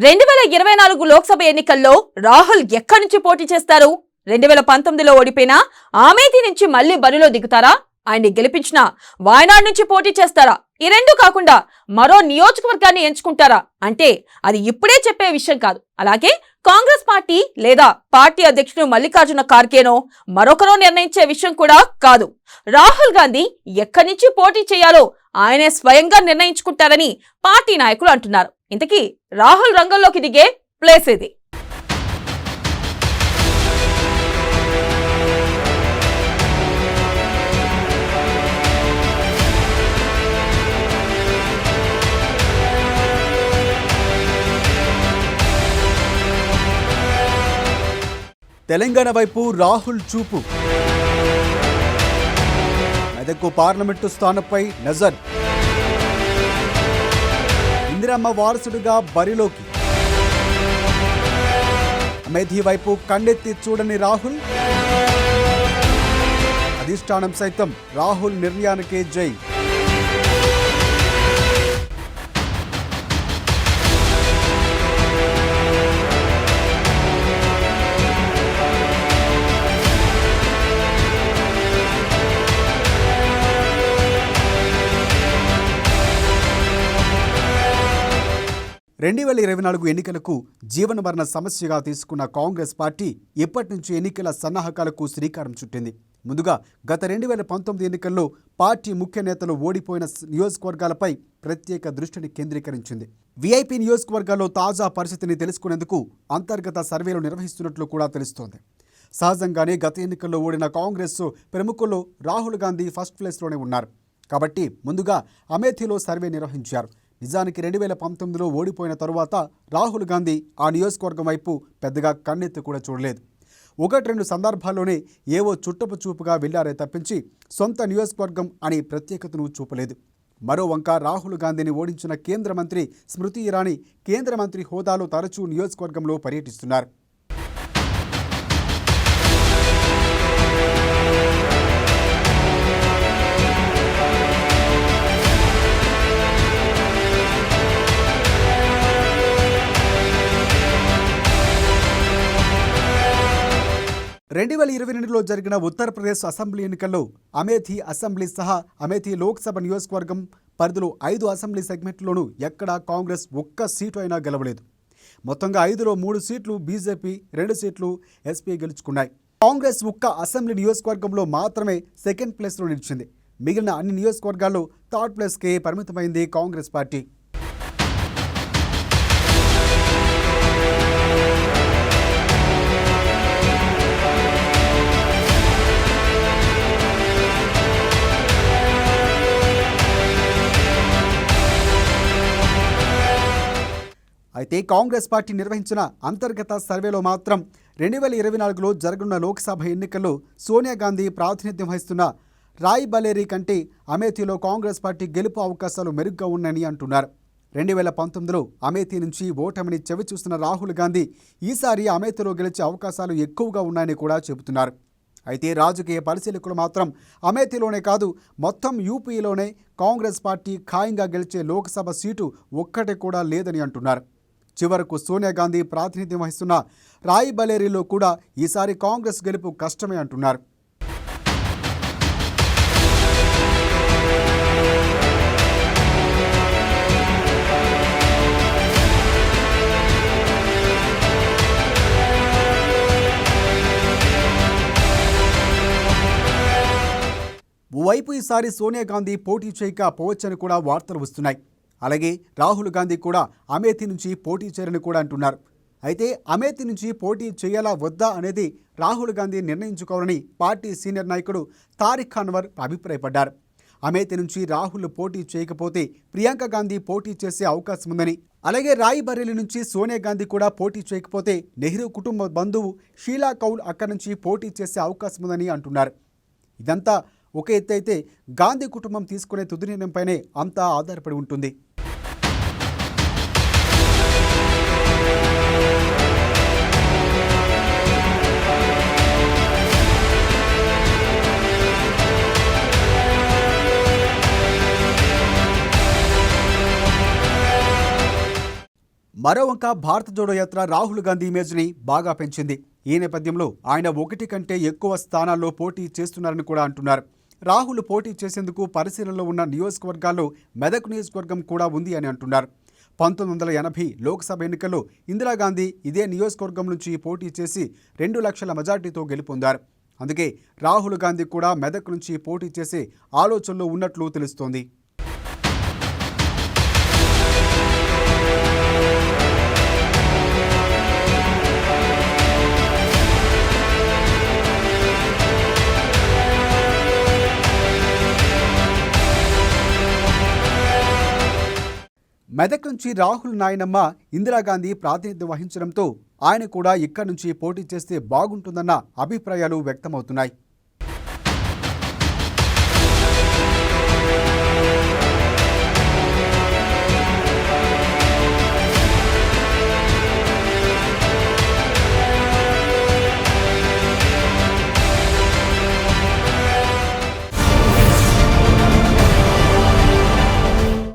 2024 లోక్సభ ఎన్నికల్లో రాహుల్ ఎక్కడి నుంచి పోటీ చేస్తారు? 2019లో ఓడిపోయినా అమేథీ నుంచి మళ్లీ బరిలో దిగుతారా? ఆయన్ని గెలిపించిన వాయనాడ్ నుంచి పోటీ చేస్తారా? ఈ రెండు కాకుండా మరో నియోజకవర్గాన్ని ఎంచుకుంటారా అంటే అది ఇప్పుడే చెప్పే విషయం కాదు. అలాగే కాంగ్రెస్ పార్టీ లేదా పార్టీ అధ్యక్షుడు మల్లికార్జున ఖార్గేనో మరొకరో నిర్ణయించే విషయం కూడా కాదు. రాహుల్ గాంధీ ఎక్కడి నుంచి పోటీ చేయాలో ఆయనే స్వయంగా నిర్ణయించుకుంటారని పార్టీ నాయకులు అంటున్నారు. ఇంతకీ రాహుల్ రంగంలోకి దిగే ప్లేస్ ఇది. తెలంగాణ వైపు రాహుల్ చూపు. మెదక్ పార్లమెంటు స్థానంపై నజర్. ఇందిరమ్మ వారసుడిగా బరిలోకి. అమేథీ వైపు కన్నెత్తి చూడని రాహుల్. అధిష్టానం సైతం రాహుల్ నిర్ణయానికే జై. రెండు 2024 ఎన్నికలకు జీవనమరణ సమస్యగా తీసుకున్న కాంగ్రెస్ పార్టీ ఇప్పటి నుంచి ఎన్నికల సన్నాహకాలకు శ్రీకారం చుట్టింది. ముందుగా గత 2019 ఎన్నికల్లో పార్టీ ముఖ్య నేతలు ఓడిపోయిన నియోజకవర్గాలపై ప్రత్యేక దృష్టిని కేంద్రీకరించింది. వీఐపీ నియోజకవర్గాల్లో తాజా పరిస్థితిని తెలుసుకునేందుకు అంతర్గత సర్వేలు నిర్వహిస్తున్నట్లు కూడా తెలుస్తోంది. సహజంగానే గత ఎన్నికల్లో ఓడిన కాంగ్రెస్ ప్రముఖుల్లో రాహుల్ గాంధీ ఫస్ట్ ప్లేస్లోనే ఉన్నారు. కాబట్టి ముందుగా అమేథీలో సర్వే నిర్వహించారు. నిజానికి 2019లో ఓడిపోయిన తరువాత రాహుల్ గాంధీ ఆ నియోజకవర్గం వైపు పెద్దగా కన్నెత్తి కూడా చూడలేదు. 1-2 సందర్భాల్లోనే ఏవో చుట్టపు చూపుగా వెళ్లారే తప్పించి సొంత నియోజకవర్గం అని ప్రత్యేకతను చూపలేదు. మరో వంక రాహుల్ గాంధీని ఓడించిన కేంద్ర మంత్రి స్మృతి ఇరానీ కేంద్ర మంత్రి హోదాలో తరచూ నియోజకవర్గంలో పర్యటిస్తున్నారు. రెండు 2022లో జరిగిన ఉత్తరప్రదేశ్ అసెంబ్లీ ఎన్నికల్లో అమేథీ అసెంబ్లీ సహా అమేథీ లోక్సభ నియోజకవర్గం పరిధిలో 5 అసెంబ్లీ సెగ్మెంట్లోనూ ఎక్కడా కాంగ్రెస్ ఒక్క సీటు అయినా గెలవలేదు. మొత్తంగా 5లో 3 సీట్లు బీజేపీ, 2 సీట్లు ఎస్పీ గెలుచుకున్నాయి. కాంగ్రెస్ ఒక్క అసెంబ్లీ నియోజకవర్గంలో మాత్రమే సెకండ్ ప్లేస్లో నిలిచింది. మిగిలిన అన్ని నియోజకవర్గాల్లో థర్డ్ ప్లేస్కే పరిమితమైంది కాంగ్రెస్ పార్టీ. అయితే కాంగ్రెస్ పార్టీ నిర్వహించిన అంతర్గత సర్వేలో మాత్రం 2024లో జరగనున్న లోక్సభ ఎన్నికల్లో సోనియా గాంధీ ప్రాతినిధ్యం వహిస్తున్న రాయ్ బరేలీ కంటే అమేథీలో కాంగ్రెస్ పార్టీ గెలుపు అవకాశాలు మెరుగ్గా ఉన్నాయని అంటున్నారు. 2019లో అమేథీ నుంచి ఓటమిని చవిచూస్తున్న రాహుల్ గాంధీ ఈసారి అమేథీలో గెలిచే అవకాశాలు ఎక్కువగా ఉన్నాయని కూడా చెబుతున్నారు. అయితే రాజకీయ పరిశీలకులు మాత్రం అమేథీలోనే కాదు మొత్తం యూపీలోనే కాంగ్రెస్ పార్టీ ఖాయంగా గెలిచే లోక్సభ సీటు ఒక్కటి కూడా లేదని అంటున్నారు. చివరకు సోనియా గాంధీ ప్రాతినిధ్యం వహిస్తున్న రాయ్ బరేలీలో కూడా ఈసారి కాంగ్రెస్ గెలుపు కష్టమే అంటున్నారు. ఓవైపు ఈసారి సోనియా గాంధీ పోటీ చేయకపోవచ్చని కూడా వార్తలు వస్తున్నాయి. అలాగే రాహుల్ గాంధీ కూడా అమేథీ నుంచి పోటీ చేయరని కూడా అంటున్నారు. అయితే అమేథీ నుంచి పోటీ చేయాలా వద్దా అనేది రాహుల్ గాంధీ నిర్ణయించుకోవాలని పార్టీ సీనియర్ నాయకుడు తారిక్ అన్వర్ అభిప్రాయపడ్డారు. అమేథీ నుంచి రాహుల్ పోటీ చేయకపోతే ప్రియాంక గాంధీ పోటీ చేసే అవకాశం ఉందని, అలాగే రాయ్ బరేలీ నుంచి సోనియా గాంధీ కూడా పోటీ చేయకపోతే నెహ్రూ కుటుంబ బంధువు షీలా కౌల్ అక్కడి నుంచి పోటీ చేసే అవకాశం ఉందని అంటున్నారు. ఇదంతా ఒక ఎత్తు అయితే గాంధీ కుటుంబం తీసుకునే తుది నిర్ణయంపైనే అంతా ఆధారపడి ఉంటుంది. మరోవంక భారత జోడో యాత్ర రాహుల్ గాంధీ ఇమేజ్ని బాగా పెంచింది. ఈ నేపథ్యంలో ఆయన ఒకటి కంటే ఎక్కువ స్థానాల్లో పోటీ చేస్తున్నారని కూడా అంటున్నారు. రాహుల్ పోటీ చేసేందుకు పరిశీలనలో ఉన్న నియోజకవర్గాల్లో మెదక్ నియోజకవర్గం కూడా ఉంది అని అంటున్నారు. 1980 లోక్సభ ఎన్నికల్లో ఇందిరాగాంధీ ఇదే నియోజకవర్గం నుంచి పోటీ చేసి 2 లక్షల మెజార్టీతో గెలుపొందారు. అందుకే రాహుల్ గాంధీ కూడా మెదక్ నుంచి పోటీ చేసే ఆలోచనలో ఉన్నట్లు తెలుస్తోంది. మెదక్ నుంచి రాహుల్ నాయనమ్మ ఇందిరాగాంధీ ప్రాతినిధ్యం వహించడంతో ఆయన కూడా ఇక్కడి నుంచి పోటీ చేస్తే బాగుంటుందన్న అభిప్రాయాలు వ్యక్తమవుతున్నాయి.